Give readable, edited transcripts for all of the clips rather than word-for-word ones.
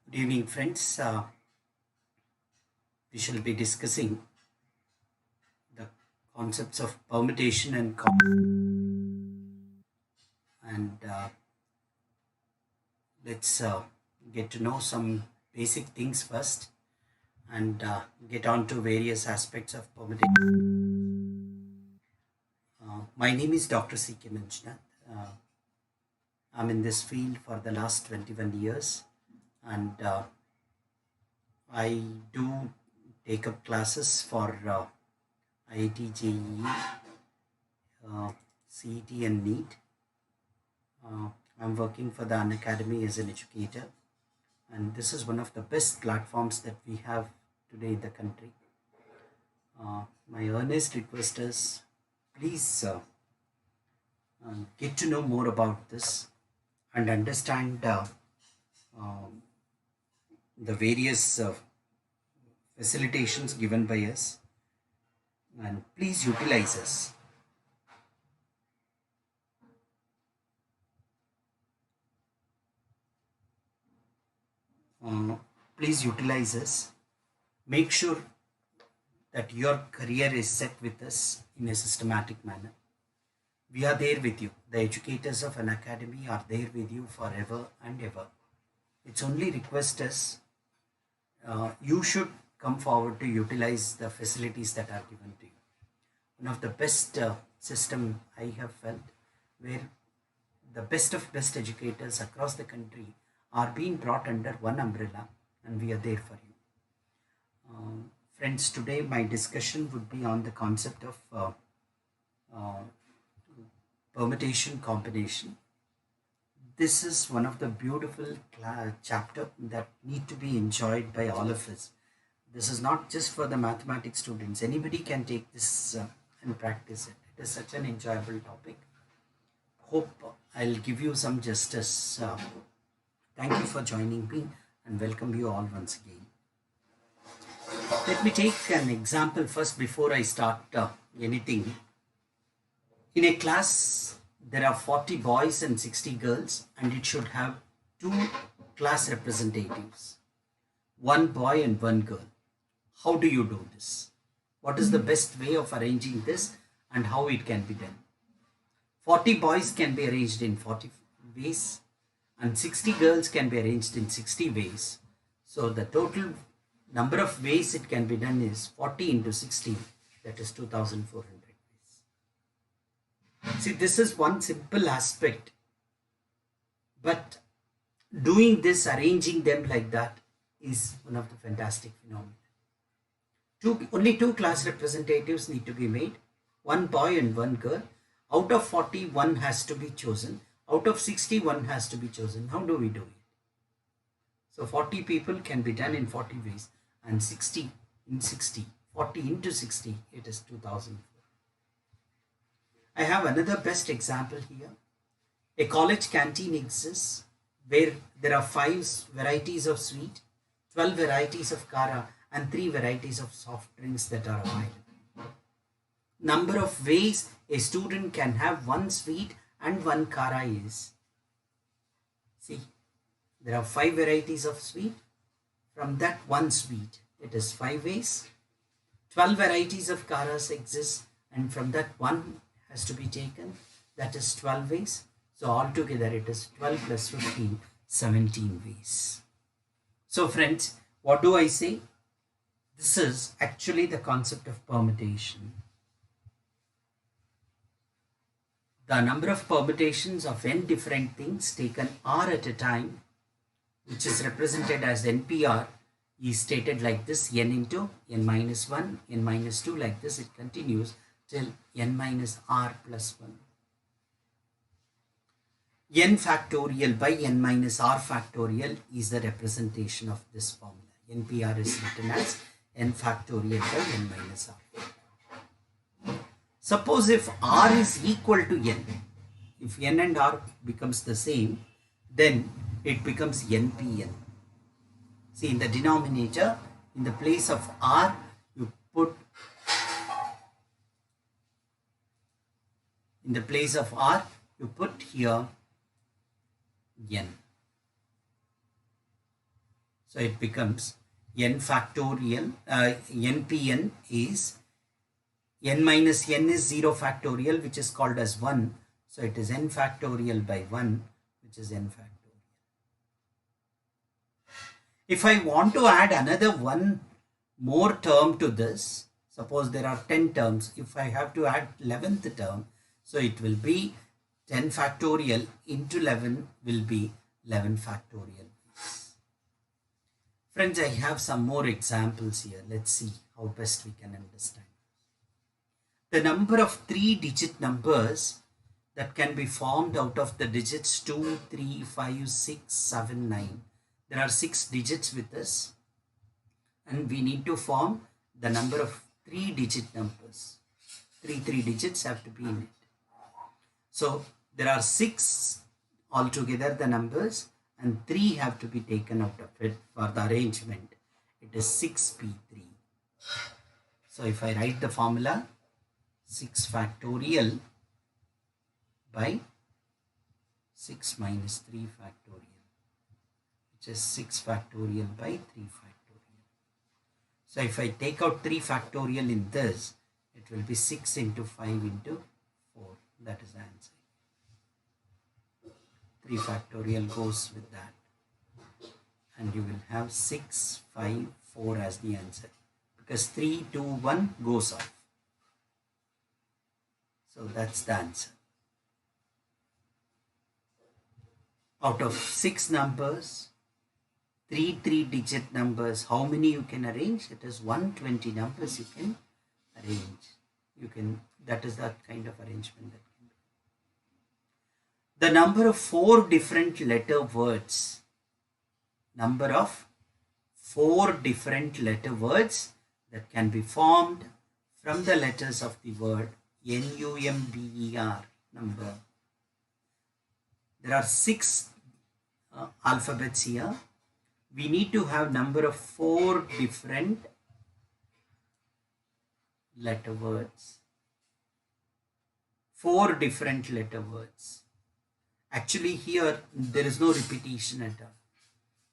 Good evening, friends. We shall be discussing the concepts of permutation and let's get to know some basic things first and get on to various aspects of permutation. My name is Dr.C.K.Manjunath. I'm in this field for the last 21 years and I do take up classes for IIT-JEE, CET and NEET. I'm working for the Unacademy as an educator, and this is one of the best platforms that we have today in the country. My earnest request is please get to know more about this and understand the various facilitations given by us, and please utilize us. Please utilize us. Make sure that your career is set with us in a systematic manner. We are there with you. The educators of Unacademy are there with you forever and ever. It's only request us, you should come forward to utilize the facilities that are given to you. One of the best system I have felt, where the best of best educators across the country are being brought under one umbrella, and we are there for you. Friends, today my discussion would be on the concept of permutation combination. This is one of the beautiful chapter that need to be enjoyed by all of us. This is not just for the mathematics students. Anybody can take this and practice it. It is such an enjoyable topic. Hope I'll give you some justice. Thank you for joining me and welcome you all once again. Let me take an example first before I start anything. In a class, there are 40 boys and 60 girls, and it should have two class representatives, one boy and one girl. How do you do this? What is the best way of arranging this and how it can be done? 40 boys can be arranged in 40 ways and 60 girls can be arranged in 60 ways. So the total number of ways it can be done is 40 into 60, that is 2400 ways. See, this is one simple aspect, but doing this, arranging them like that, is one of the fantastic phenomena. Only two class representatives need to be made, one boy and one girl. Out of 40, one has to be chosen. Out of 60, one has to be chosen. How do we do it? So 40 people can be done in 40 ways, and 60 in 60, 40 into 60, it is 2004. I have another best example here. A college canteen exists where there are 5 varieties of sweet, 12 varieties of kara, and 3 varieties of soft drinks that are available. Number of ways a student can have one sweet and one kara is, see, there are 5 varieties of sweet. From that one sweet, it is 5 ways. 12 varieties of karas exist, and from that one has to be taken, that is 12 ways. So altogether it is 12 plus 15, 17 ways. So friends, what do I say? This is actually the concept of permutation. The number of permutations of n different things taken r at a time, which is represented as NPR, is stated like this: n into n minus 1, n minus 2, like this it continues till n minus r plus 1. N factorial by n minus r factorial is the representation of this formula. NPR is written as n factorial by n minus r. Suppose if r is equal to n, if n and r becomes the same, then it becomes npn. See, in the denominator, in the place of r, you put, in the place of r, you put here n. So it becomes n factorial, npn is n minus n is 0 factorial, which is called as 1. So it is n factorial by 1, which is n factorial. If I want to add another one more term to this, suppose there are 10 terms, if I have to add 11th term, so it will be 10 factorial into 11 will be 11 factorial. Friends, I have some more examples here. Let's see how best we can understand. The number of 3-digit numbers that can be formed out of the digits 2, 3, 5, 6, 7, 9. There are 6 digits with us, and we need to form the number of 3-digit numbers. 3 digits have to be in it. So there are 6 altogether the numbers, and 3 have to be taken out of it for the arrangement. It is 6p3. So if I write the formula, 6 factorial by 6 minus 3 factorial, which is 6 factorial by 3 factorial. So if I take out 3 factorial in this, it will be 6 into 5 into 4. That is the answer. 3 factorial goes with that. And you will have 6, 5, 4 as the answer. Because 3, 2, 1 goes off. So that's the answer. Out of 6 numbers, 3 3-digit numbers, how many you can arrange? It is 120 numbers you can arrange. That is that kind of arrangement that can be. The number of 4 different letter words. Number of 4 different letter words that can be formed from the letters of the word number. Number. There are 6 alphabets here. We need to have number of 4 different letter words. 4 different letter words. Actually here there is no repetition at all.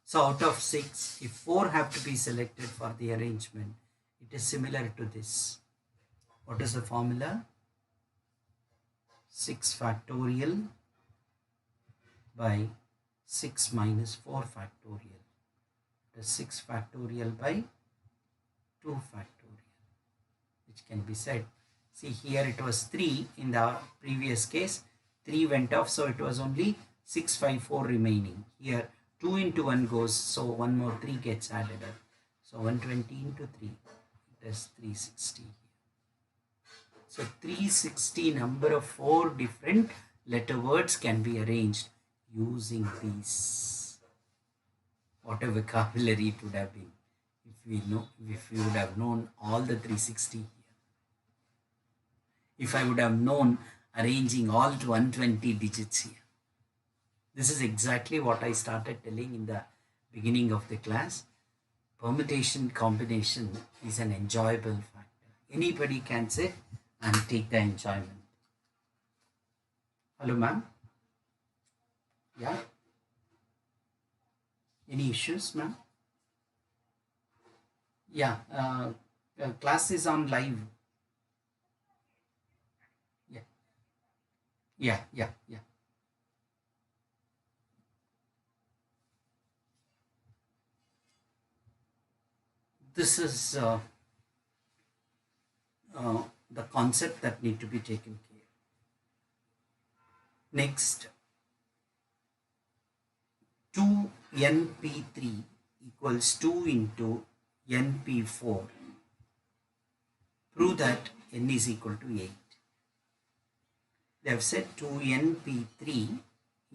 So out of 6, if 4 have to be selected for the arrangement, it is similar to this. What is the formula? 6 factorial by 6 minus 4 factorial. It is 6 factorial by 2 factorial, which can be said. See, here it was 3 in the previous case. 3 went off, so it was only 6, 5, 4 remaining. Here 2 into 1 goes, so one more 3 gets added up. So 120 into 3, it is 360. So 360 number of 4 different letter words can be arranged using these. What a vocabulary it would have been if we would have known all the 360 here. If I would have known arranging all to 120 digits here. This is exactly what I started telling in the beginning of the class. Permutation combination is an enjoyable factor. Anybody can sit and take the enjoyment. Hello, ma'am? Yeah? Any issues, ma'am? Yeah, class is on live. Yeah. This is the concept that need to be taken care. Next, 2np3 equals 2 into np4. Prove that n is equal to 8. They have said 2np3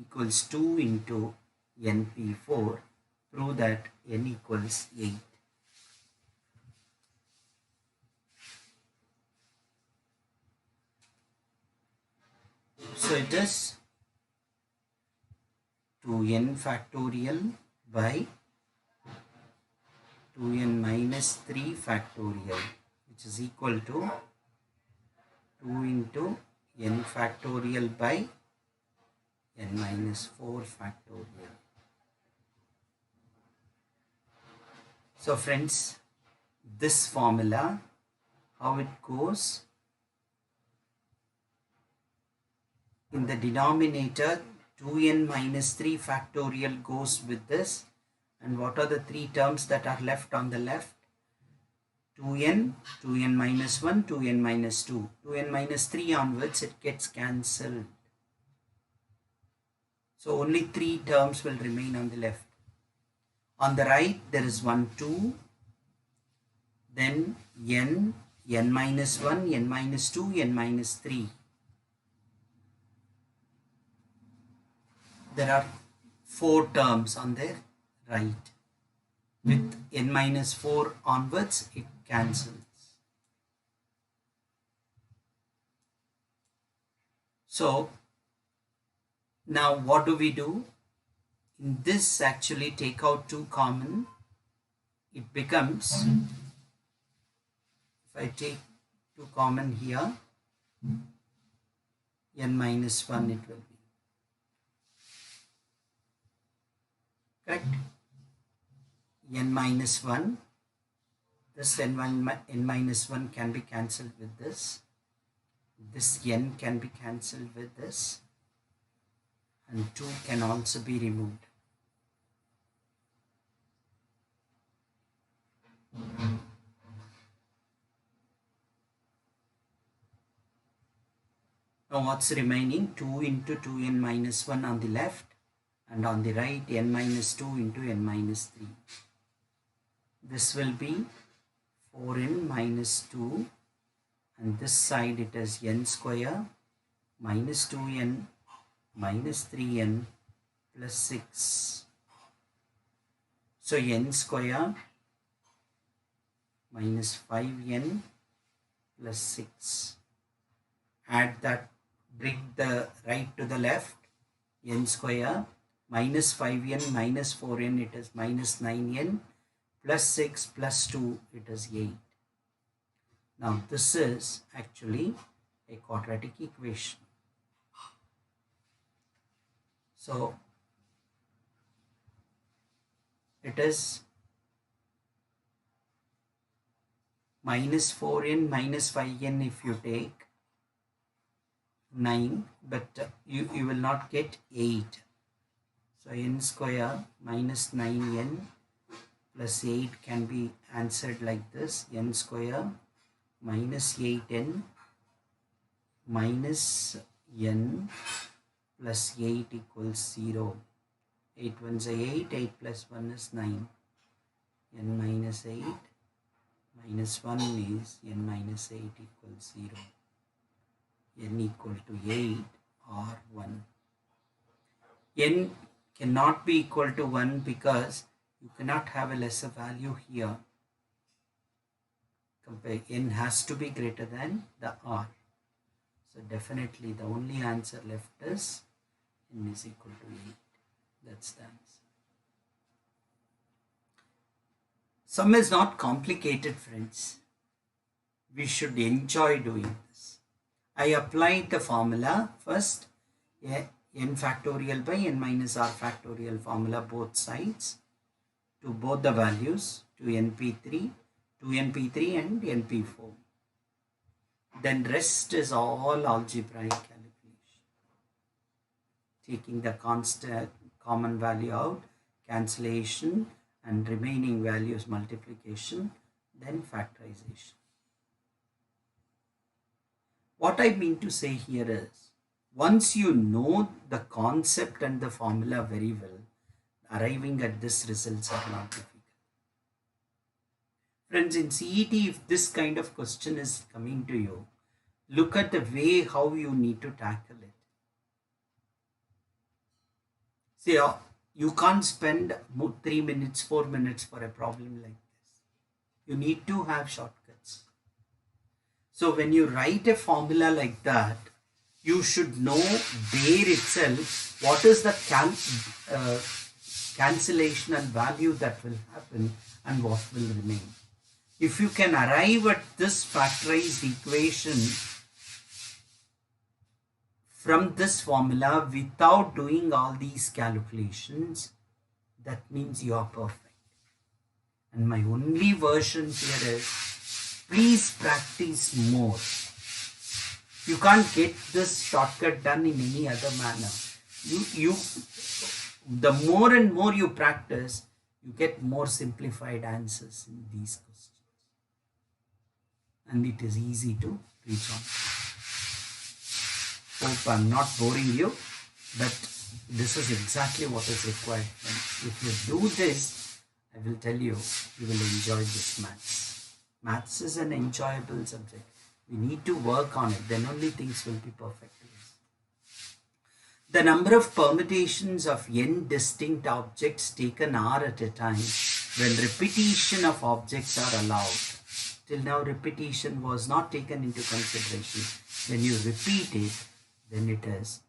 equals 2 into np4. Prove that n equals 8. So it is 2n factorial by 2n minus 3 factorial, which is equal to 2 into n factorial by n minus 4 factorial. So friends, this formula, how it goes, in the denominator 2n minus 3 factorial goes with this, and what are the three terms that are left on the left? 2n, 2n minus 1, 2n minus 2. 2n minus 3 onwards it gets cancelled. So only three terms will remain on the left. On the right there is 1, 2, then n, n minus 1, n minus 2, n minus 3. There are 4 terms on the right. With n minus 4 onwards, it cancels. So, now what do we do? In this, actually take out 2 common. It becomes, if I take 2 common here, n minus 1 it will be. Correct? N minus 1, this n minus 1 can be cancelled with this n can be cancelled with this, and 2 can also be removed. Now what's remaining? 2 into 2n minus 1 on the left, and on the right n minus 2 into n minus 3. This will be 4n minus 2, and this side it is n square minus 2n minus 3n plus 6. So n square minus 5n plus 6. Add that, bring the right to the left. N square minus 5n minus 4n, it is minus 9n, plus 6 plus 2, it is 8. Now this is actually a quadratic equation. So it is minus 4n minus 5n if you take 9, but you will not get 8. So n square minus 9n plus 8 can be answered like this. N square minus 8n minus n plus 8 equals 0. 8 ones are 8, 8 plus 1 is 9. N minus 8 minus 1 is n minus 8 equals 0. N equal to 8 or 1. N cannot be equal to 1 because you cannot have a lesser value here. Compare, n has to be greater than the r. So definitely the only answer left is n is equal to 8. That's the answer. Sum is not complicated, friends. We should enjoy doing this. I applied the formula first, n factorial by n minus r factorial formula both sides to both the values, to np3 and np4. Then rest is all algebraic calculation. Taking the constant common value out, cancellation, and remaining values multiplication, then factorization. What I mean to say here is, once you know the concept and the formula very well, arriving at this results are not difficult. Friends, in CET, if this kind of question is coming to you, look at the way how you need to tackle it. See, you can't spend 3 minutes, 4 minutes for a problem like this. You need to have shortcuts. So when you write a formula like that, you should know there itself what is the cancellation and value that will happen and what will remain. If you can arrive at this factorized equation from this formula without doing all these calculations, that means you are perfect. And my only version here is, please practice more. You can't get this shortcut done in any other manner. The more and more you practice, you get more simplified answers in these questions. And it is easy to reach on. Hope I'm not boring you, but this is exactly what is required. And if you do this, I will tell you, you will enjoy this maths. Maths is an enjoyable subject. We need to work on it, then only things will be perfect. The number of permutations of n distinct objects taken are at a time when repetition of objects are allowed. Till now, repetition was not taken into consideration. When you repeat it, then it is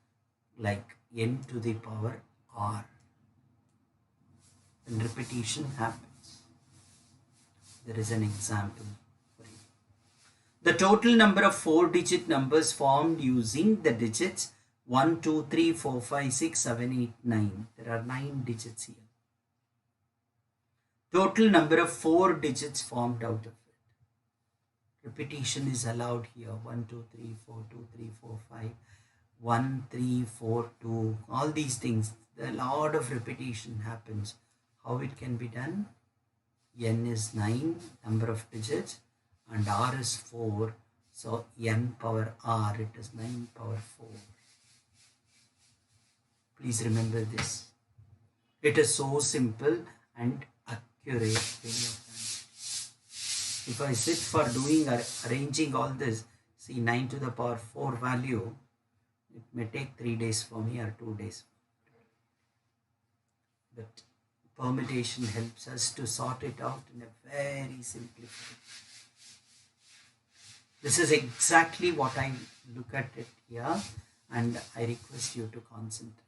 like n to the power r. When repetition happens, there is an example for you. The total number of 4-digit numbers formed using the digits 1, 2, 3, 4, 5, 6, 7, 8, 9. There are 9 digits here. Total number of 4 digits formed out of it. Repetition is allowed here. 1, 2, 3, 4, 2, 3, 4, 5. 1, 3, 4, 2. All these things. A lot of repetition happens. How it can be done? N is 9, number of digits, and R is 4. So n power R, it is 9 power 4. Please remember this. It is so simple and accurate way of answering. If I sit for doing arranging all this, see 9 to the power 4 value, it may take 3 days for me or 2 days. But permutation helps us to sort it out in a very simplified way. This is exactly what I look at it here, and I request you to concentrate.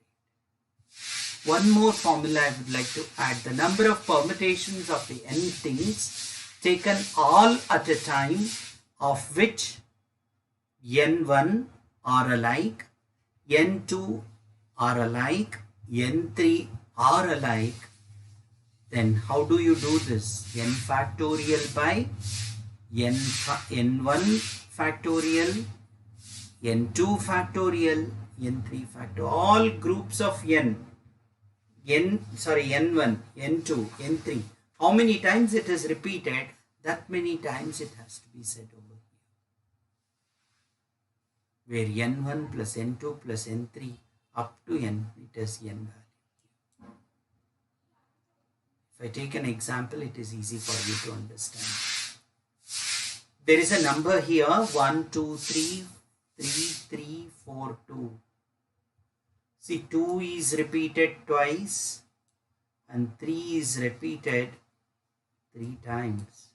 One more formula I would like to add. The number of permutations of the n things taken all at a time, of which n1 are alike, n2 are alike, n3 are alike. Then how do you do this? N factorial by n1 factorial, n2 factorial, n3 factorial. All groups of n1, n2, n3. How many times it is repeated, that many times it has to be said over here. Where n1 plus n2 plus n3 up to n, it is n value. If I take an example, it is easy for you to understand. There is a number here, 1, 2, 3, 3, 3, 4, 2. See, 2 is repeated twice and 3 is repeated 3 times.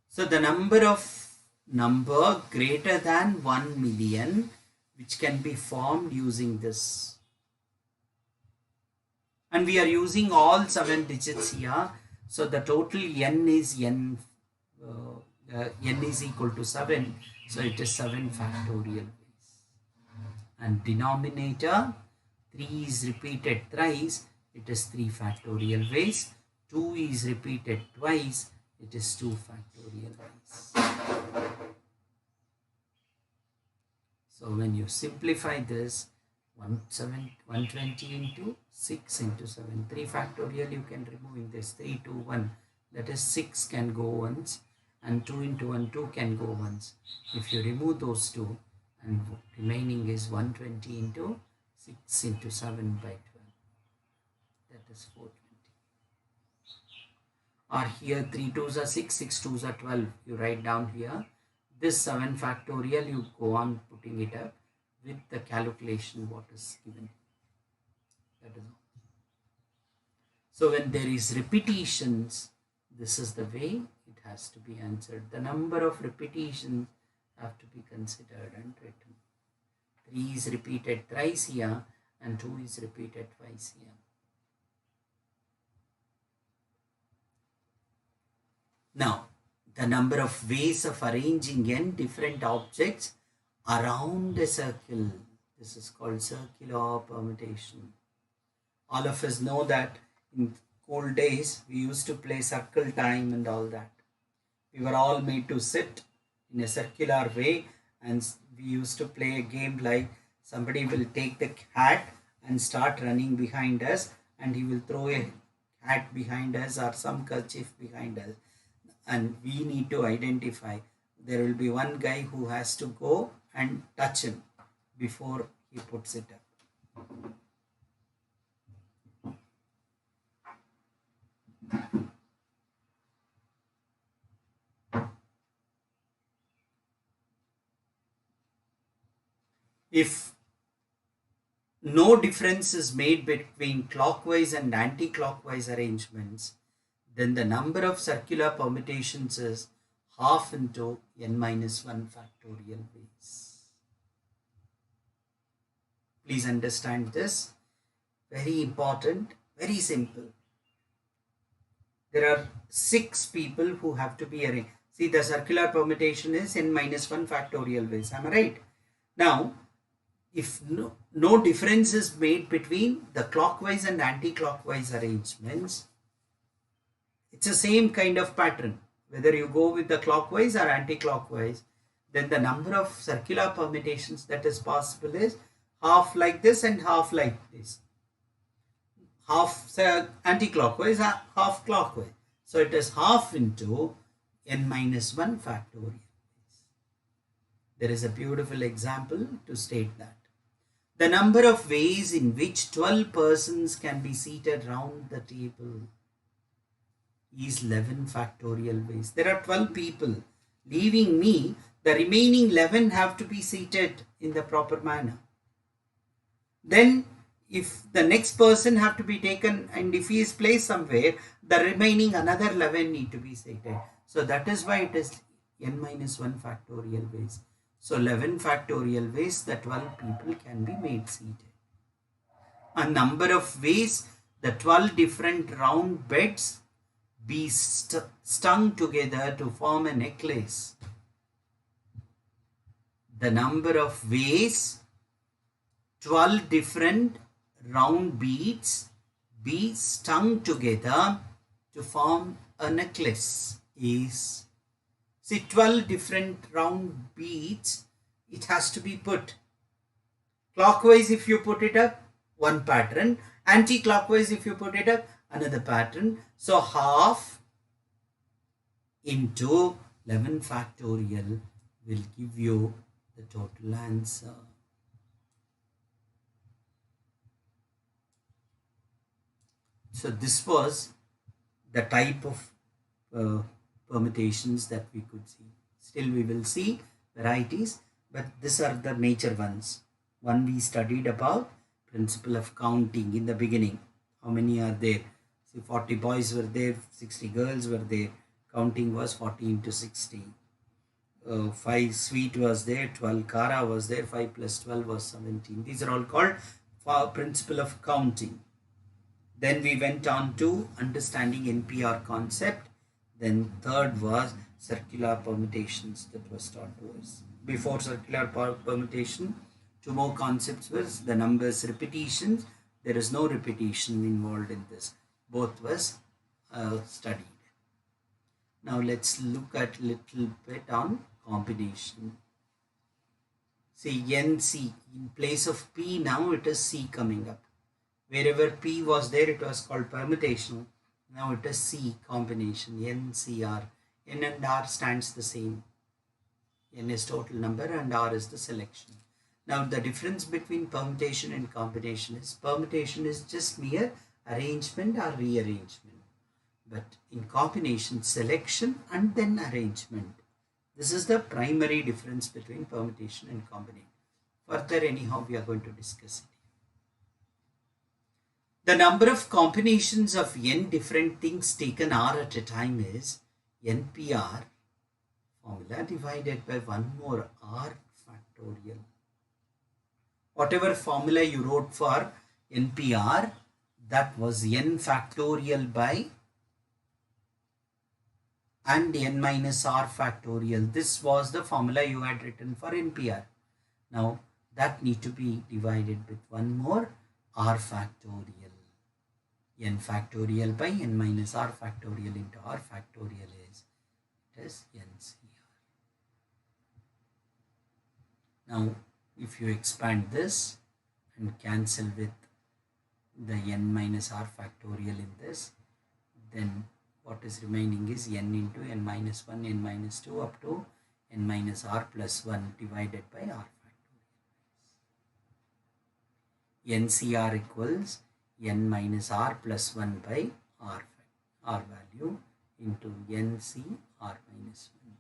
So the number greater than 1 million, which can be formed using this. And we are using all 7 digits here. So the total n is n is equal to 7. So it is 7 factorial. And denominator, 3 is repeated thrice, it is 3 factorial ways. 2 is repeated twice, it is 2 factorial ways. So when you simplify this, 120 into 6 into 7, 3 factorial, you can remove this 3, 2, 1. That is 6 can go once, and 2 into 1, 2 can go once. If you remove those 2, and remaining is 120 into 6 into 7 by 12. That is 420. Or here 3 2s are 6, 6 2s are 12. You write down here. This 7 factorial, you go on putting it up with the calculation what is given. That is all. So when there is repetitions, this is the way it has to be answered. The number of repetitions have to be considered and written. 3 is repeated thrice here and 2 is repeated twice here. Now, the number of ways of arranging n different objects around a circle. This is called circular permutation. All of us know that in old days, we used to play circle time and all that. We were all made to sit in a circular way, and we used to play a game like somebody will take the hat and start running behind us, and he will throw a hat behind us or some kerchief behind us, and we need to identify. There will be one guy who has to go and touch him before he puts it up. If no difference is made between clockwise and anti-clockwise arrangements, then the number of circular permutations is half into n minus 1 factorial ways. Please understand this. Very important, very simple. There are 6 people who have to be arranged. See, the circular permutation is n minus 1 factorial ways. Am I right? Now, if no difference is made between the clockwise and anti-clockwise arrangements, it's the same kind of pattern. Whether you go with the clockwise or anti-clockwise, then the number of circular permutations that is possible is half like this and half like this. Half anti-clockwise, half clockwise. So it is half into n minus 1 factorial. There is a beautiful example to state that. The number of ways in which 12 persons can be seated round the table is 11 factorial ways. There are 12 people. Leaving me, the remaining 11 have to be seated in the proper manner. Then if the next person have to be taken, and if he is placed somewhere, the remaining another 11 need to be seated. So that is why it is n minus 1 factorial ways. So 11 factorial ways, the 12 people can be made seated. A number of ways the 12 different round beds be strung together to form a necklace. The number of ways 12 different round beads be strung together to form a necklace is, see, 12 different round beads, it has to be put clockwise. If you put it up, one pattern. Anti-clockwise, if you put it up, another pattern. So half into 11 factorial will give you the total answer. So this was the type of permutations that we could see. Still we will see varieties, but these are the major ones. One we studied about principle of counting in the beginning. How many are there? See, 40 boys were there, 60 girls were there. Counting was 40 into 60. 5 sweet was there, 12 kara was there, 5 plus 12 was 17. These are all called principle of counting. Then we went on to understanding NPR concept. Then third was circular permutations that was taught to us. Before circular permutation, 2 more concepts was the numbers repetitions. There is no repetition involved in this. Both was studied. Now let's look at little bit on combination. See, NC, in place of P now it is C coming up. Wherever P was there, it was called permutation. Now it is C, combination, NCR. N and R stands the same. N is total number and R is the selection. Now the difference between permutation and combination is just mere arrangement or rearrangement. But in combination, selection and then arrangement. This is the primary difference between permutation and combination. Further, anyhow, we are going to discuss it. The number of combinations of n different things taken R at a time is NPR formula divided by 1 more R factorial. Whatever formula you wrote for NPR, that was n factorial by and n minus R factorial. This was the formula you had written for NPR. Now that need to be divided with 1 more R factorial. n factorial by n minus r factorial into r factorial is, it is NCR. Now if you expand this and cancel with the n minus r factorial in this, then what is remaining is n into n minus 1, n minus 2 up to n minus r plus 1 divided by r factorial. NCR equals n minus r plus 1 by r value into NC r minus 1.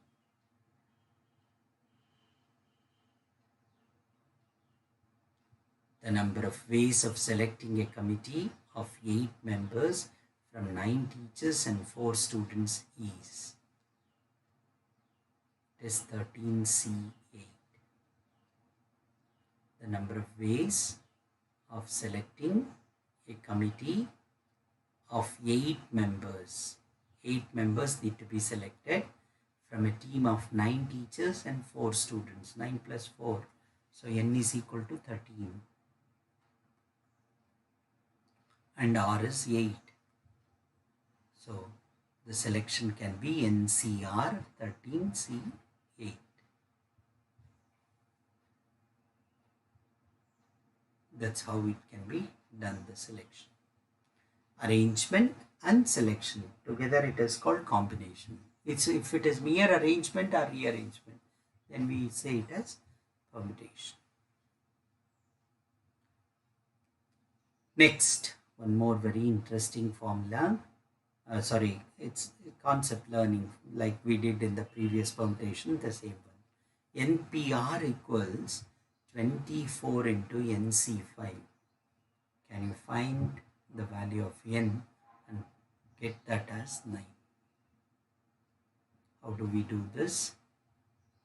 The number of ways of selecting a committee of 8 members from 9 teachers and 4 students is, it is 13C8. The number of ways of selecting a committee of 8 members. 8 members need to be selected from a team of 9 teachers and 4 students. 9 plus 4. So n is equal to 13. And r is 8. So the selection can be NCR 13C8. That's how it can be done, the selection. Arrangement and selection. Together it is called combination. If it is mere arrangement or rearrangement, then we say it as permutation. Next, one more very interesting formula. It's concept learning like we did in the previous permutation, the same one. NPR equals 24 into NC5. Can you find the value of n and get that as 9? How do we do this?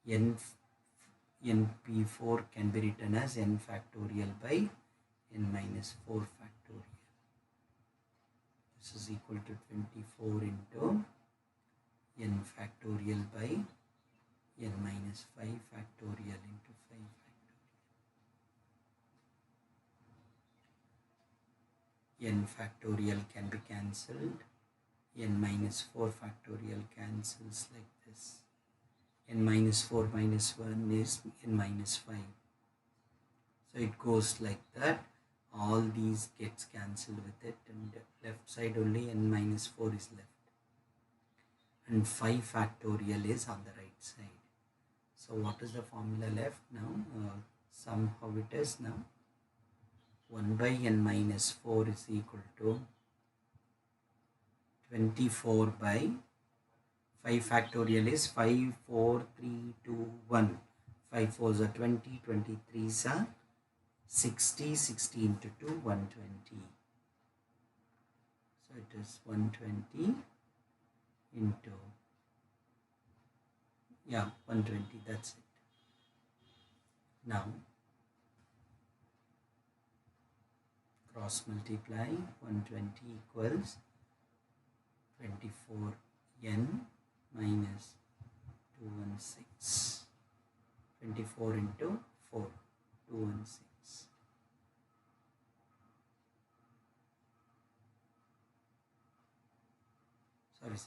NP4 can be written as n factorial by n minus 4 factorial. This is equal to 24 into n factorial by n minus 5 factorial into 5 factorial. N factorial can be cancelled. N minus 4 factorial cancels like this. N minus 4 minus 1 is n minus 5. So it goes like that. All these gets cancelled with it, and left side only n minus 4 is left. And 5 factorial is on the right side. So what is the formula left now? Somehow it is now. 1 by n minus 4 is equal to 24 by 5 factorial is 5, 4, 3, 2, 1. 5 4s are 20, 23s are 60, 60 into 2, 120. So it is 120 into, 120, that's it. Now, cross multiply, 120 equals 24n minus 216. 24 into 4, 216. Sorry.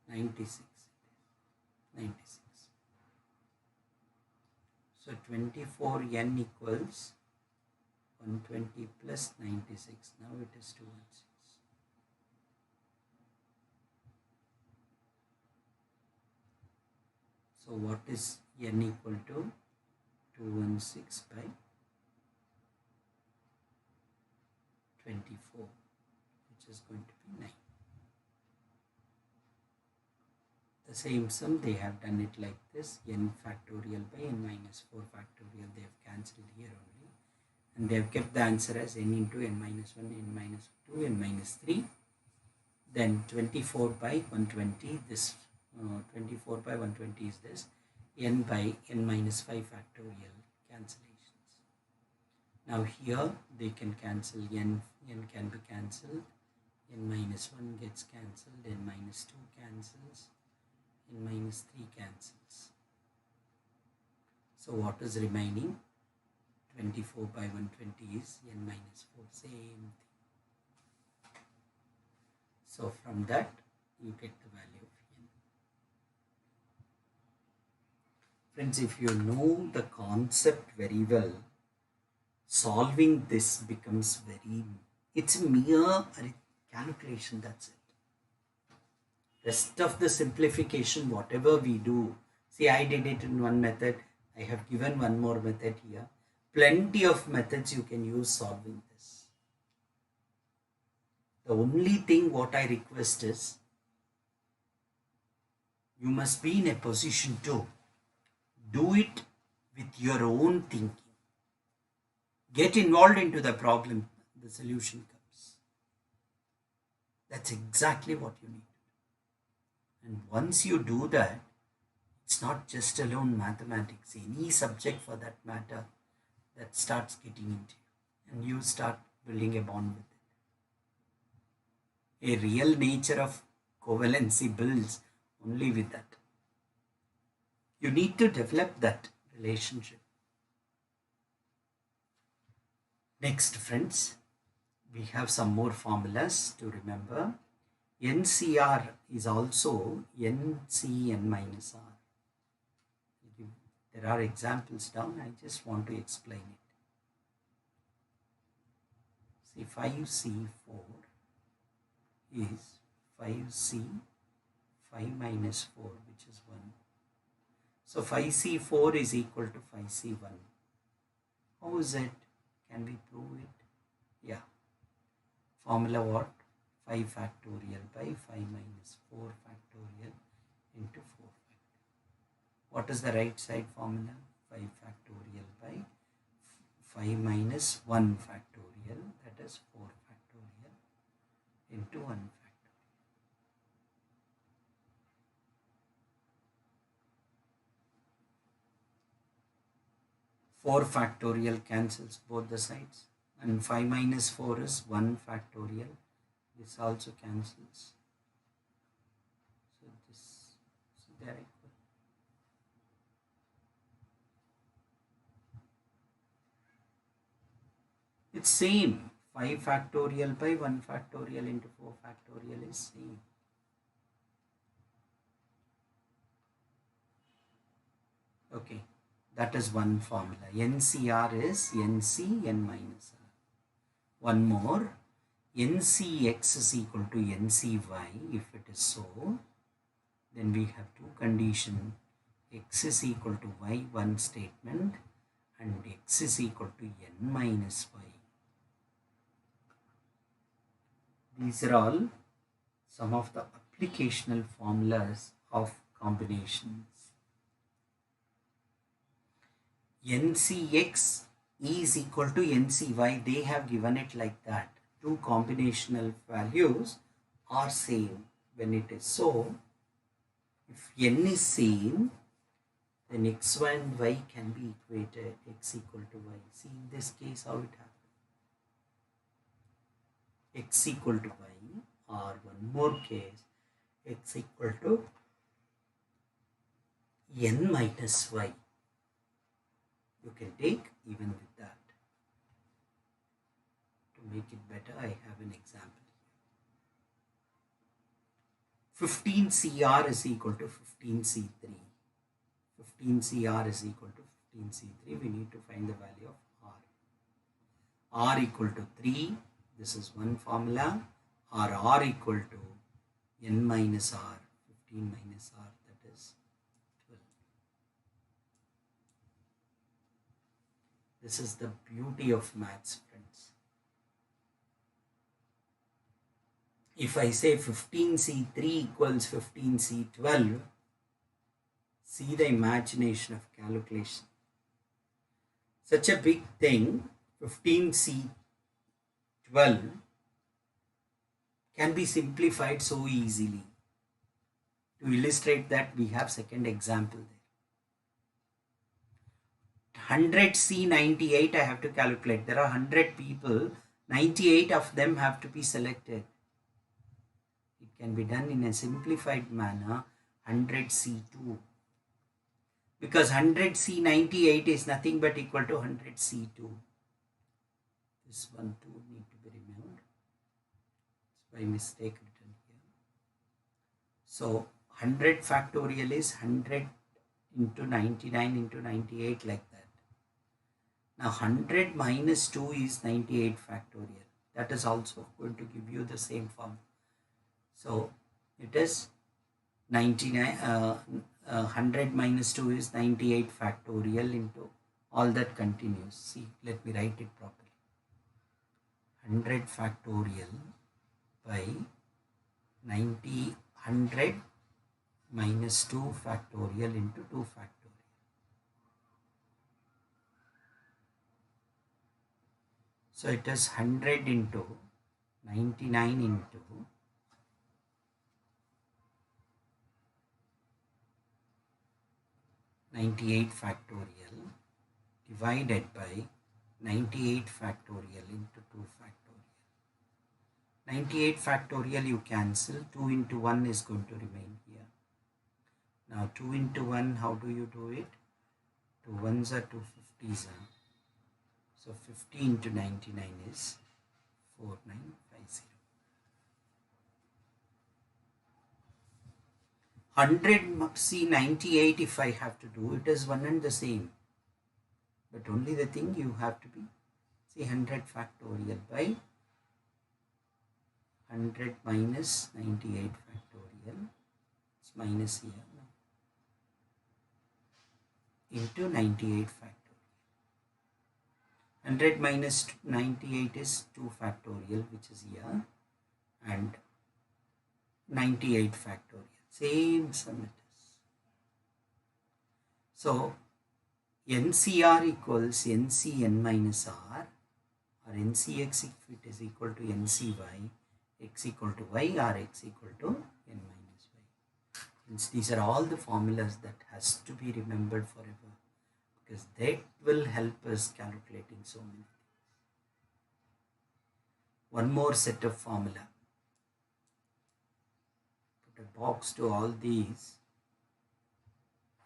96. 96. So 24n equals 120 plus 96. Now it is 216. So what is n equal to? 216 by 24, which is going to be 9. The same sum, they have done it like this, n factorial by n minus 4 factorial. They have cancelled here only, and they have kept the answer as n into n minus 1, n minus 2, n minus 3. Then 24 by 120, this 24 by 120 is this, n by n minus 5 factorial cancellations. Now here they can cancel, n can be cancelled, n minus 1 gets cancelled, n minus 2 cancels, n minus 3 cancels. So what is remaining? 24 by 120 is n minus 4, same thing. So from that you get the value of n. Friends, if you know the concept very well, solving this becomes it's a mere calculation, that's it. Rest of the simplification, whatever we do, see, I did it in one method, I have given one more method here. Plenty of methods you can use solving this. The only thing what I request is, you must be in a position to do it with your own thinking. Get involved into the problem, the solution comes. That's exactly what you need. And once you do that, it's not just alone mathematics, any subject for that matter, that starts getting into you, and you start building a bond with it. A real nature of covalency builds only with that. You need to develop that relationship. Next, friends, we have some more formulas to remember. NCR is also NC n minus R. There are examples down, I just want to explain it. See, 5C4 is 5C 5 minus 4, which is 1. So 5C4 is equal to 5C1. How is it? Can we prove it? Yeah. Formula what? 5 factorial by 5 minus 4 factorial into 4 factorial. What is the right side formula? 5 factorial by 5 minus 1 factorial, that is 4 factorial into 1 factorial. 4 factorial cancels both the sides, and 5 minus 4 is 1 factorial. This also cancels. So they are equal. It's same. 5 factorial by 1 factorial into 4 factorial is same. Okay. That is one formula. NCR is NC n minus R. One more. NCX is equal to NCY. If it is so, then we have two conditions. X is equal to Y, one statement, and X is equal to N minus Y. These are all some of the applicational formulas of combinations. NCX is equal to NCY. They have given it like that. Two combinational values are same. When it is so, if N is same, then X1 and Y can be equated. X equal to Y. See, in this case how it happened. X equal to Y, or one more case, X equal to N minus Y. You can take even with that. To make it better, I have an example. 15CR is equal to 15C3. 15CR is equal to 15C3. We need to find the value of R. R equal to 3. This is one formula. Or R equal to N minus R. 15 minus R, that is 12. This is the beauty of maths, friends. If I say 15C3 equals 15C12, see the imagination of calculation. Such a big thing, 15C12, can be simplified so easily. To illustrate that, we have second example there. 100C98 I have to calculate. There are 100 people, 98 of them have to be selected. It can be done in a simplified manner. 100C2. because 100C98 is nothing but equal to 100C2. This one too need to be removed. It's by mistake written here. So 100 factorial is 100 into 99 into 98 like that. Now 100 minus 2 is 98 factorial. That is also going to give you the same form. So it is 100 minus 2 is 98 factorial into all that continues. See, let me write it properly. 100 factorial by 100 minus 2 factorial into 2 factorial. So it is 100 into 99 into 98 factorial divided by 98 factorial into 2 factorial. 98 factorial you cancel, 2 into 1 is going to remain here. Now 2 into 1, how do you do it? 2 1s are 2 50s are. So 50 into 99 is 4950. 100C98 if I have to do, it is one and the same. But only the thing you have to be, see 100 factorial by 100 minus 98 factorial, it's minus here now, into 98 factorial. 100 minus 98 is 2 factorial, which is here, and 98 factorial. Same sum it is. So NCR equals NCN minus R, or NCX if it is equal to NCY, x equal to y, or x equal to n minus y. Hence these are all the formulas that has to be remembered forever, because that will help us calculating so many things. One more set of formula. Put a box to all these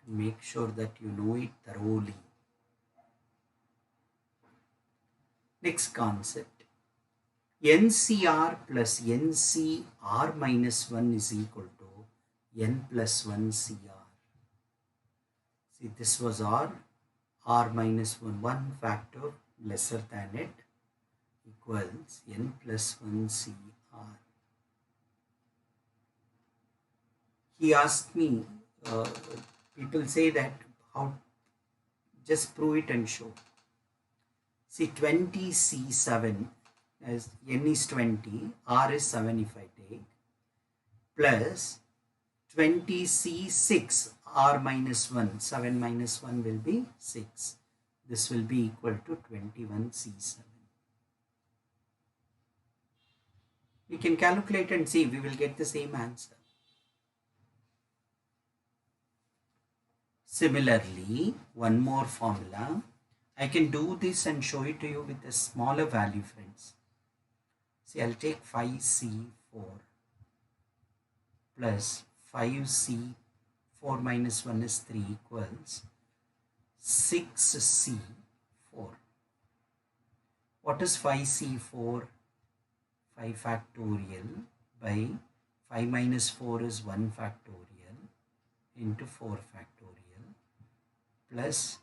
and make sure that you know it thoroughly. Next concept. NCR plus NCR minus 1 is equal to N plus 1 CR. See, this was R minus 1 factor lesser than it equals N plus 1 CR. He asked me, people say that how, just prove it and show. See, 20C7 as N is 20, R is 7 if I take, plus 20C6, R minus 1, 7 minus 1 will be 6. This will be equal to 21C7. We can calculate and see, we will get the same answer. Similarly, one more formula. I can do this and show it to you with a smaller value, friends. See, I'll take 5C4 plus 5C4 minus 1 is 3 equals 6C4. What is 5C4? 5 factorial by 5 minus 4 is 1 factorial into 4 factorial plus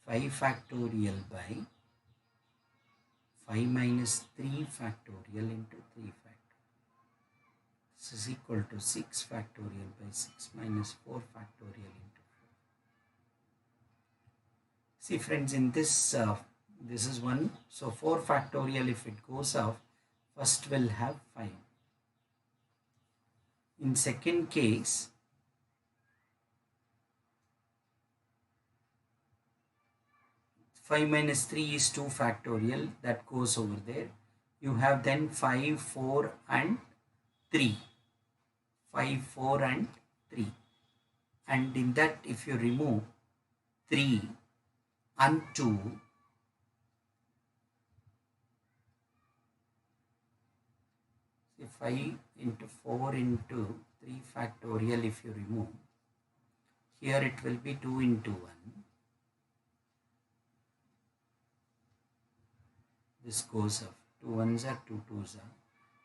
5 factorial by 5 minus 3 factorial into 3 factorial. This is equal to 6 factorial by 6 minus 4 factorial into 4. See friends, in this, this is 1. So 4 factorial, if it goes off, first will have 5. In second case, five minus 3 is 2 factorial, that goes over there. You have then 5, 4 and 3. 5, 4 and 3. And in that, if you remove 3 and 2, say 5 into 4 into 3 factorial if you remove. Here it will be 2 into 1. This goes up. 2 ones are 2 twos are.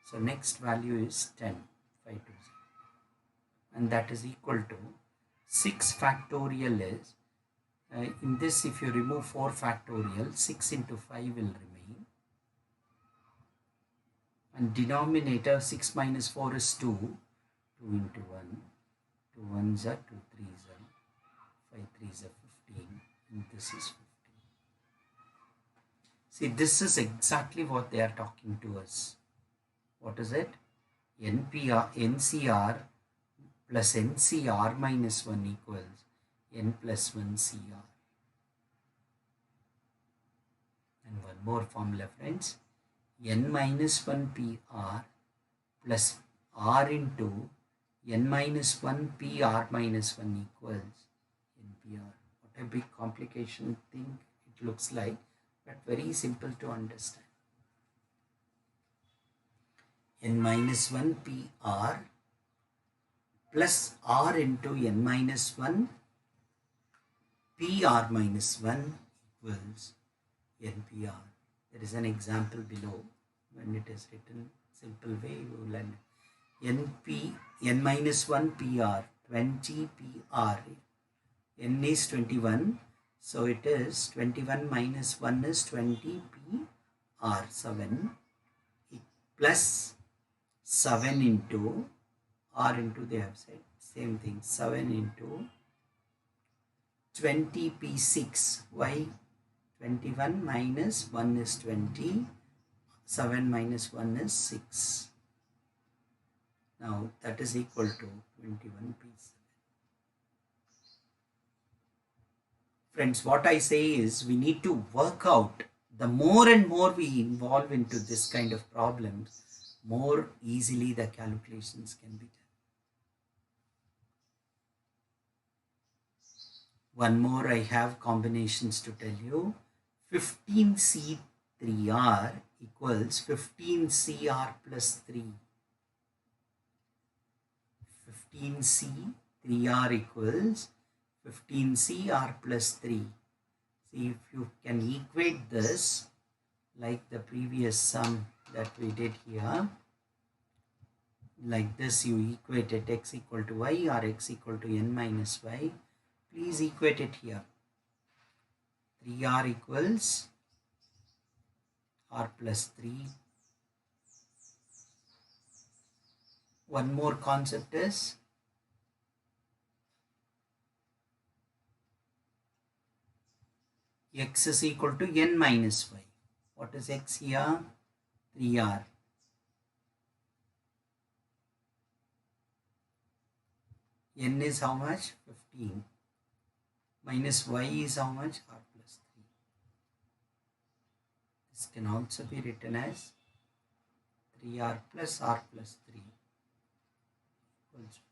So next value is 10. 5 twos are. And that is equal to 6 factorial is, in this if you remove 4 factorial, 6 into 5 will remain. And denominator 6 minus 4 is 2. 2 into 1. 2 ones are 2 threes are. 5 threes are 15. And this is 15. See, this is exactly what they are talking to us. What is it? NCR plus NCR minus 1 equals N plus 1 CR. And one more formula, friends. N minus 1 PR plus R into N minus 1 PR minus 1 equals NPR. What a big complication thing it looks like, but very simple to understand. N minus 1 PR plus R into N minus 1 PR minus 1 equals NPR. There is an example below. When it is written simple way, you will learn. N minus 1 PR, 20 PR. N is 21. So it is 21 minus 1 is 20 PR, 7 plus 7 into R into, they have said same thing, 7 into 20 P6. Why? 21 minus 1 is 20, 7 minus 1 is 6. Now that is equal to 21 P7. Friends, what I say is we need to work out. The more and more we involve into this kind of problems, more easily the calculations can be done. One more I have combinations to tell you. 15C3R equals 15CR plus 3. 15C3R equals 15CR plus 3. See, if you can equate this like the previous sum that we did here, like this, you equate it x equal to y or x equal to n minus y. Please equate it here. 3r equals r plus 3. One more concept is x is equal to n minus y. What is x here? 3r. N is how much? 15. Minus y is how much? R plus 3. This can also be written as 3r plus r plus 3 equals 50.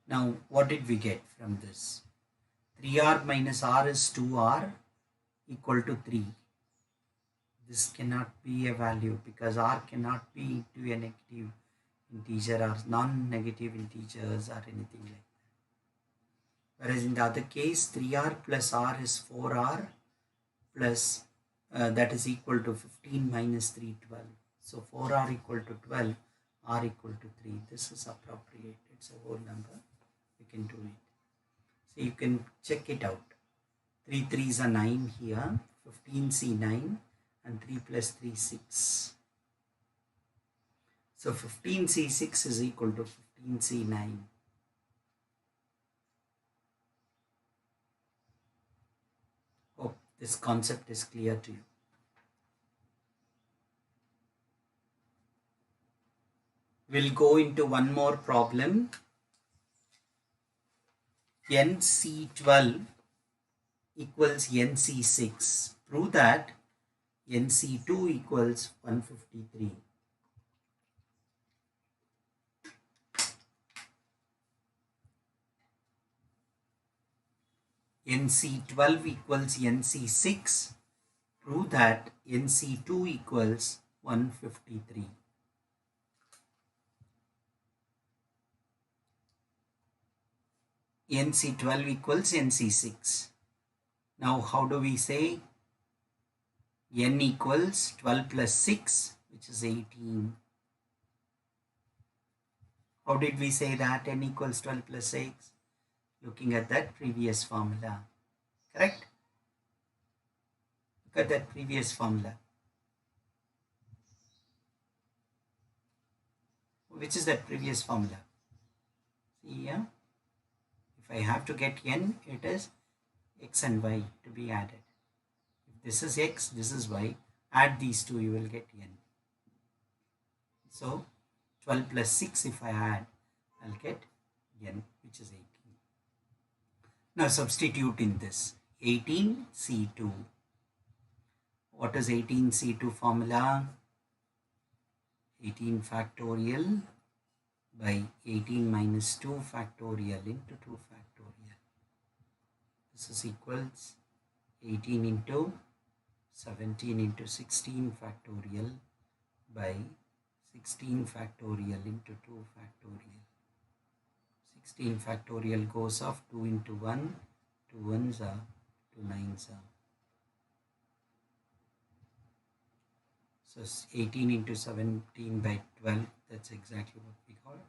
Now, what did we get from this? 3r minus r is 2r equal to 3. This cannot be a value because r cannot be into a negative integer or non-negative integers or anything like that. Whereas in the other case, 3r plus r is 4r plus that is equal to 15 minus 3, 12. So 4r equal to 12, r equal to 3. This is appropriate. It's a whole number. We can do it. So you can check it out. 3 3s are 9 here. 15c 9 and 3 plus 3 6. So 15c6 is equal to 15c9. Hope this concept is clear to you. We'll go into one more problem. NC12 equals NC6. Prove that NC2 equals 153. NC12 equals NC6. Prove that NC2 equals 153. NC12 equals NC6. Now how do we say n equals 12 plus 6, which is 18. How did we say that n equals 12 plus 6? Looking at that previous formula, correct? Look at that previous formula. Which is that previous formula? See here, if I have to get n, it is x and y to be added. If this is x, this is y, add these two, you will get n. So 12 plus 6, if I add, I'll get n, which is 18. Now substitute in this 18C2. What is 18C2 formula? 18 factorial by 18 minus 2 factorial into 2 factorial. This is equals 18 into 17 into 16 factorial by 16 factorial into 2 factorial. 16 factorial goes off, 2 into 1, 2 1s are, 2 9s are. So 18 into 17 by 12, that's exactly what we got.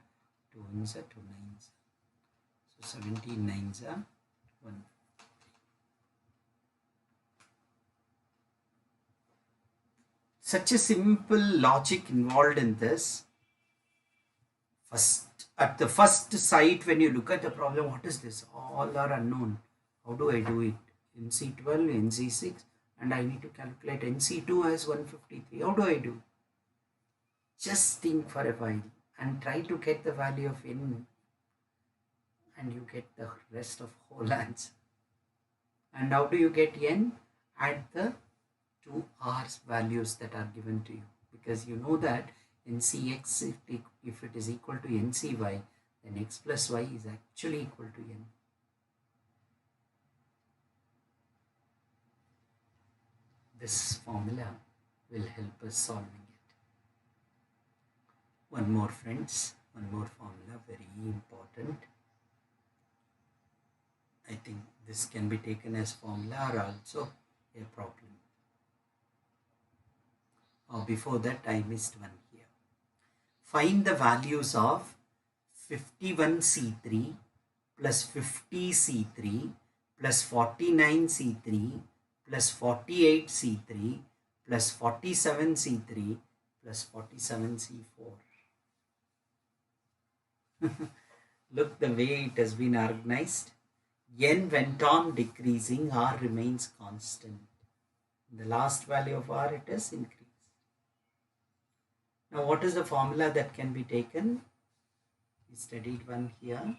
2 1s are, 2 9s are. So 17 9s are 1. Such a simple logic involved in this. At the first sight, when you look at the problem, what is this? All are unknown. How do I do it? NC12, NC6, and I need to calculate NC2 as 153. How do I do? Just think for a while and try to get the value of n, and you get the rest of whole answer. And how do you get n? Add the two r's values that are given to you, because you know that NCx, if it is equal to NCy, then x plus y is actually equal to n. This formula will help us solving it. One more, friends, one more formula, very important. I think this can be taken as formula or also a problem. Before that, I missed one here. Find the values of 51C3 plus 50C3 plus 49C3 plus 48C3 plus 47C3 plus 47C4. Look the way it has been organized. N went on decreasing, R remains constant. The last value of R, it is increased. Now what is the formula that can be taken? We studied one here.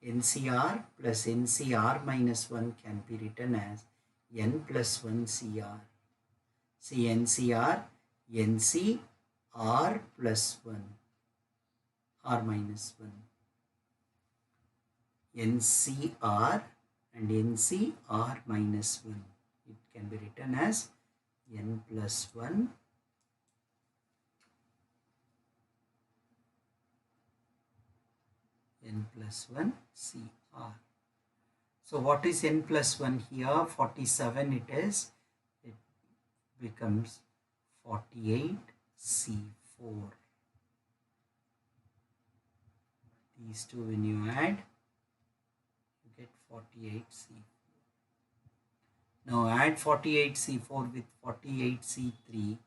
NCR plus NCR minus 1 can be written as N plus 1 CR. See, NCR, NC, R plus 1, R minus 1. NCR and NC, R minus 1. It can be written as N plus 1 N plus 1 CR. So what is N plus 1 here? 47 it is. It becomes 48 C4. These two when you add, you get 48 C4. Now add 48 C4 with 48 C3.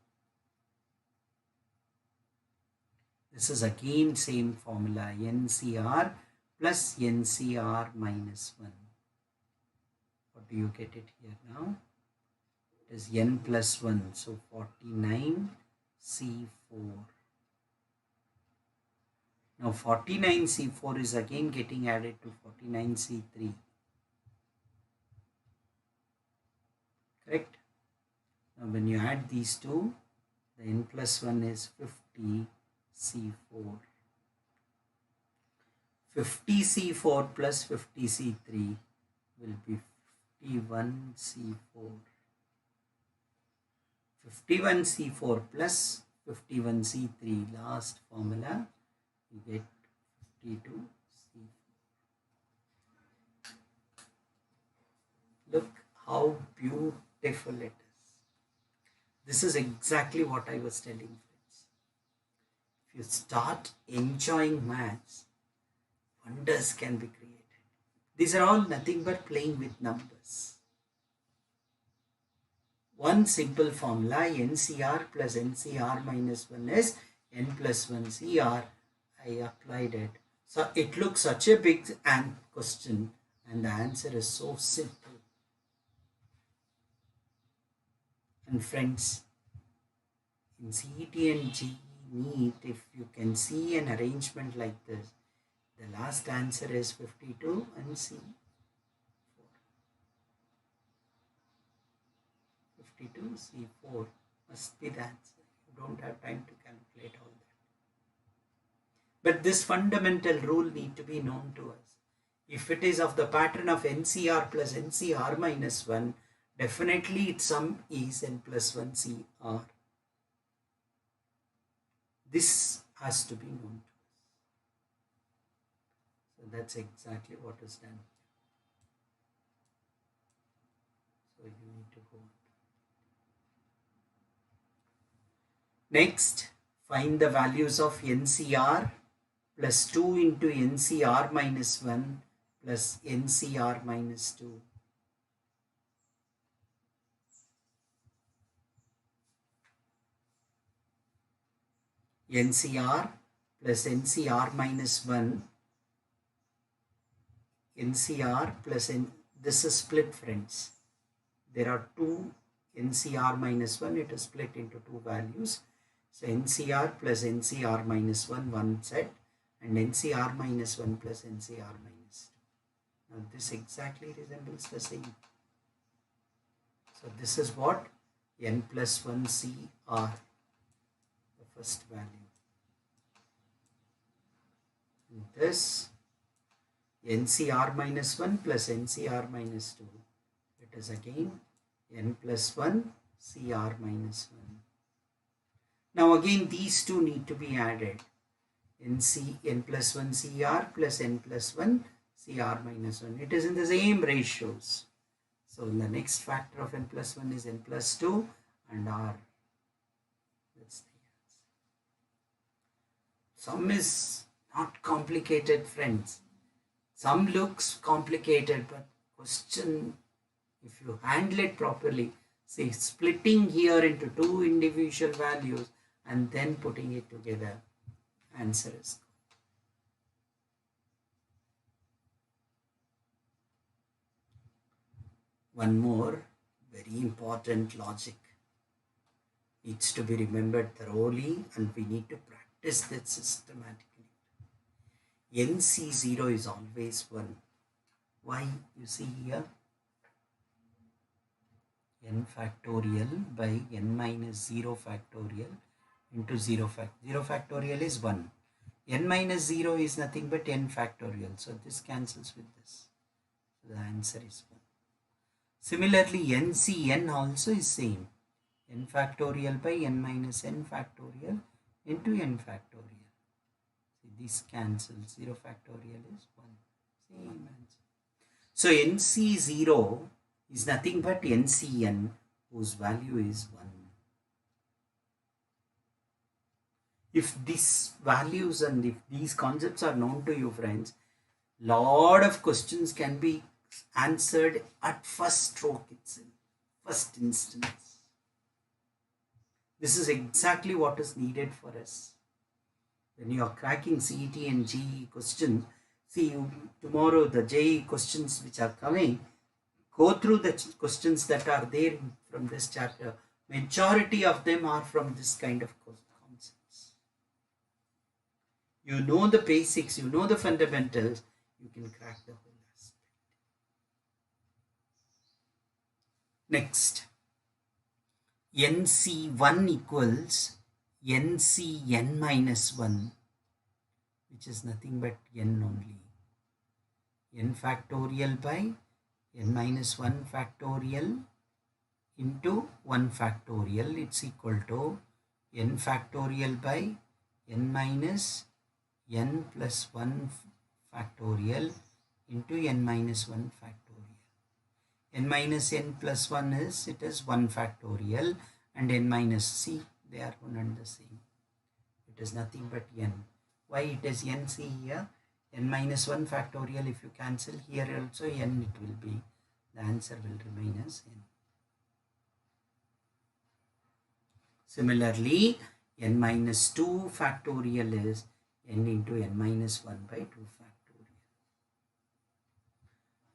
This is again same formula, NCR plus NCR minus 1. What do you get it here now? It is N plus 1, so 49 C4. Now 49 C4 is again getting added to 49 C3. Correct? Now when you add these two, the N plus 1 is 50 C4. 50 C4 plus 50 C3 will be 51 C4. 51 C4 plus 51 C3, last formula, you get 52 C4. how beautiful it is. This is exactly what I was telling friends. If you start enjoying maths, wonders can be created. These are all nothing but playing with numbers. One simple formula, NCR plus NCR minus 1 is N plus 1 CR. I applied it. So it looks such a big question and the answer is so simple. And friends, in CET and JEE NEET, if you can see an arrangement like this, the last answer is 52 and C. 52 C4 must be the answer. You don't have time to calculate all that. But this fundamental rule need to be known to us. If it is of the pattern of NCR plus NCR minus 1, definitely its sum is N plus 1 CR. This has to be known to us. So that's exactly what is done. So you need to go on. Next, find the values of NCR plus 2 into NCR minus 1 plus NCR minus 2. NCR plus NCR minus 1, NCR plus this is split friends. There are two NCR minus 1, it is split into two values. So NCR plus NCR minus 1, one set, and NCR minus 1 plus NCR minus 2. Now this exactly resembles the same. So this is what? N plus 1 CR, the first value. And this NCR minus 1 plus NCR minus 2. It is again N plus 1 CR minus 1. Now again these two need to be added. N plus 1 CR plus N plus 1 CR minus 1. It is in the same ratios. So the next factor of N plus 1 is N plus 2 and R. That's the answer. Sum is not complicated friends. Sum looks complicated, but question, if you handle it properly, say splitting here into two individual values and then putting it together, answer is. One more very important logic needs to be remembered thoroughly, and we need to practice that systematically. NC0 is always 1. Why? You see here, n factorial by n minus 0 factorial into 0 factorial is 1. N minus 0 is nothing but n factorial. So this cancels with this. So the answer is 1. Similarly, NCN also is same. N factorial by n minus n factorial into n factorial. This cancels. 0 factorial is 1. Same answer. So NC0 is nothing but NCN, whose value is 1. If these values and if these concepts are known to you friends, lot of questions can be answered at first stroke itself, first instance. This is exactly what is needed for us. When you are cracking CET and JEE questions, see tomorrow the JEE questions which are coming, go through the questions that are there from this chapter. Majority of them are from this kind of concepts. You know the basics, you know the fundamentals, you can crack the whole aspect. Next, NC1 equals NCN minus 1, which is nothing but n only. N factorial by n minus 1 factorial into 1 factorial, it's equal to n factorial by n minus n plus 1 factorial into n minus 1 factorial. n minus n plus 1 is, it is 1 factorial, and n minus c, they are one and the same. It is nothing but n. Why it is n? See here, n minus 1 factorial, if you cancel here also n it will be, the answer will remain as n. Similarly, n minus 2 factorial is n into n minus 1 by 2 factorial.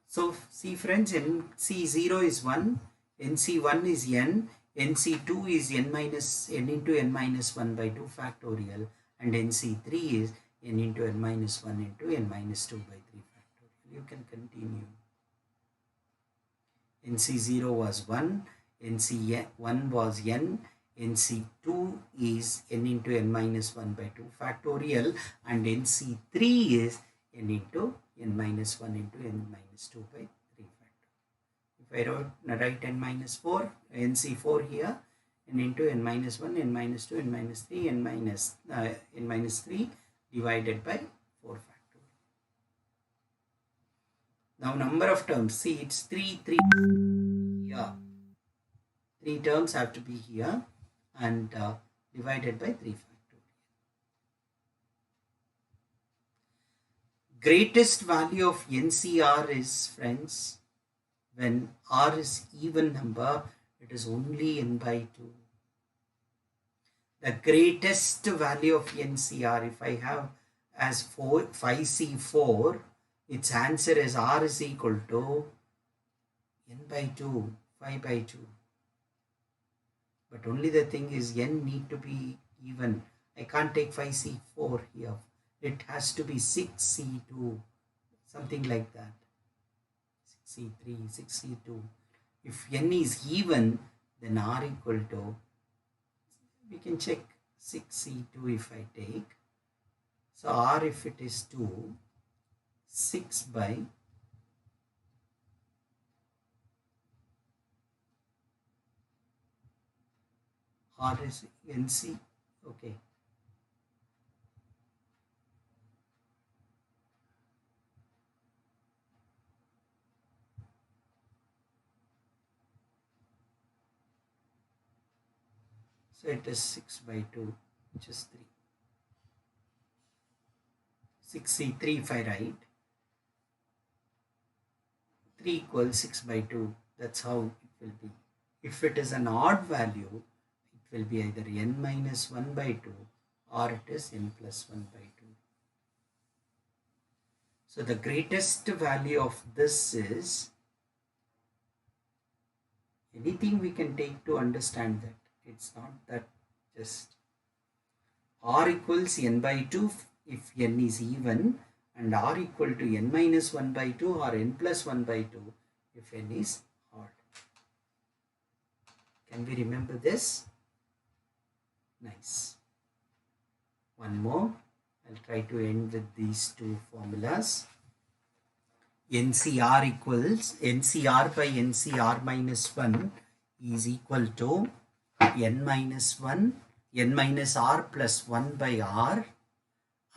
So see friends, NC0 is 1, NC1 is n, NC2 is n into n minus 1 by 2 factorial, and NC3 is n into n minus 1 into n minus 2 by 3 factorial. You can continue. NC0 was 1, NC1 was n, NC2 is n into n minus 1 by 2 factorial, and NC3 is n into n minus 1 into n minus 2 by 3 factorial. If I write n minus 4, NC4 here, n into n minus 1, n minus 2, n minus 3, n minus 3 divided by 4 factorial. Now number of terms, see it's 3 here. 3 terms have to be here and divided by 3 factorial. Greatest value of NCR is, friends, when R is even number, it is only n by 2. The greatest value of NCR, if I have as 5C4, its answer is R is equal to n by 2, 5 by 2. But only the thing is n need to be even. I can't take 5C4 here. It has to be 6C2, something like that. 6C3, 6C2. If n is even, then R equal to, we can check 6C2 if I take. So R, if it is 2, 6 by R is NC, okay. So it is 6 by 2, which is 3. 6C3 if I write, 3 equals 6 by 2. That's how it will be. If it is an odd value, it will be either n minus 1 by 2 or it is n plus 1 by 2. So the greatest value of this is, anything we can take to understand that. It's not that just R equals n by 2 if n is even, and R equal to n minus 1 by 2 or n plus 1 by 2 if n is odd. Can we remember this? Nice. One more. I'll try to end with these two formulas. NCR equals, NCR by NCR minus 1 is equal to n minus 1, n minus R plus 1 by R,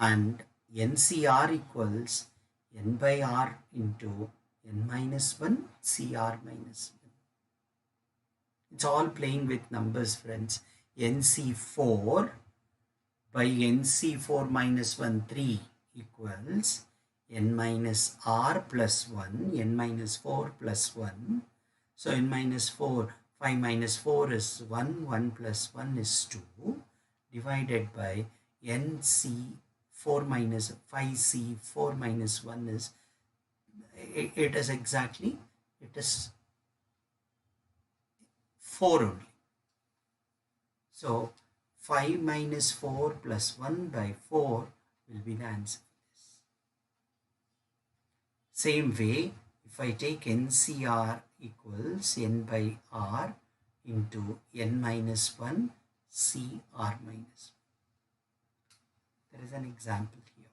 and NCR equals n by R into n minus 1 CR minus 1. It's all playing with numbers, friends. NC4 by NC4 minus 1, 3 equals n minus R plus 1, n minus 4 plus 1. So n minus 4, 5 minus 4 is 1, 1 plus 1 is 2, divided by NC4 minus 5C4 minus 1 is, it is exactly, it is 4 only. So 5 minus 4 plus 1 by 4 will be the answer. Same way, if I take NCR equals n by R into n minus 1 CR minus 1. There is an example here.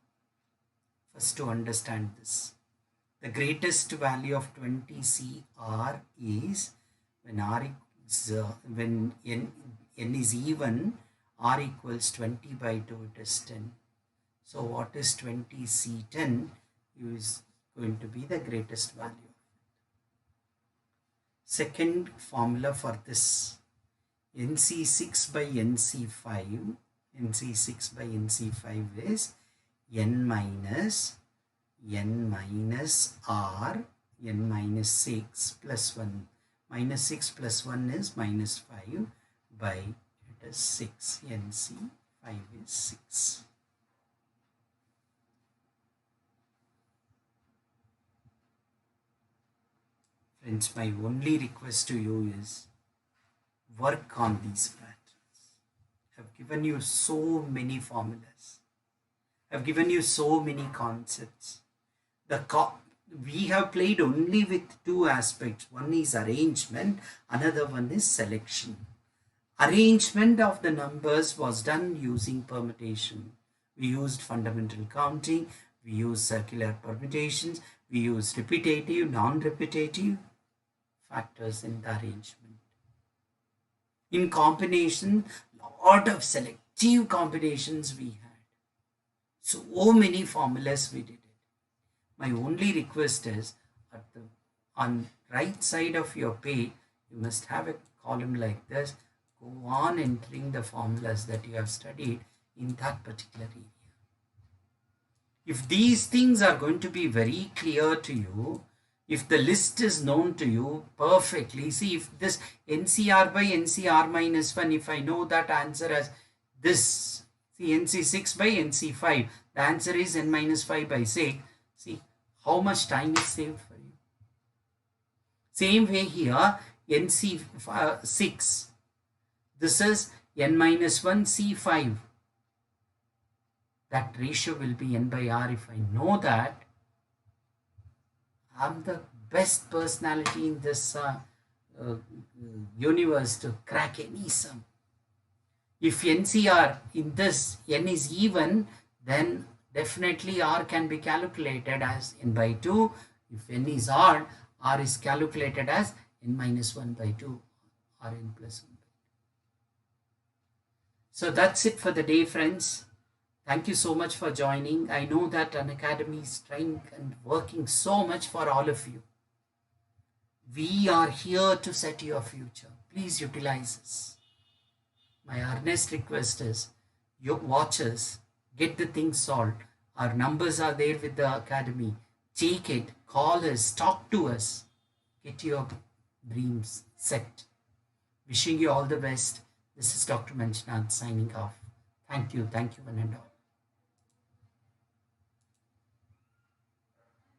First, to understand this, the greatest value of 20 CR is when R is, when n is even, R equals 20 by 2, it is 10. So what is 20 C10 is going to be the greatest value. second formula for this NC6 by NC5, NC6 by NC5 is n minus r n minus 6 plus 1. Minus 6 plus 1 is minus 5 by it is 6. NC5 is 6. Friends, my only request to you is work on these patterns. I've given you so many formulas. I've given you so many concepts. We have played only with two aspects. One is arrangement, another one is selection. Arrangement of the numbers was done using permutation. We used fundamental counting, we used circular permutations, we used repetitive, non-repetitive factors in the arrangement. In combination, lot of selective combinations we had. So many formulas we did it. My only request is on right side of your page, you must have a column like this. Go on entering the formulas that you have studied in that particular area. If these things are going to be very clear to you, if the list is known to you perfectly, see if this NCR by NCR minus 1, if I know that answer as this, see NC6 by NC5, the answer is n minus 5 by 6. See how much time is saved for you. Same way here, NC6, this is n minus 1 C5. That ratio will be n by r. If I know that, I'm the best personality in this universe to crack any sum. If NCR in this n is even, then definitely r can be calculated as n by 2. If n is odd, r is calculated as n minus 1 by 2 or n plus 1 by 2. So that's it for the day, friends. Thank you so much for joining. I know that Unacademy is trying and working so much for all of you. We are here to set your future. Please utilize us. My earnest request is, you watch us, get the things solved. Our numbers are there with the Academy. Take it, call us, talk to us. Get your dreams set. Wishing you all the best. This is Dr. Manjunath signing off. Thank you one and all.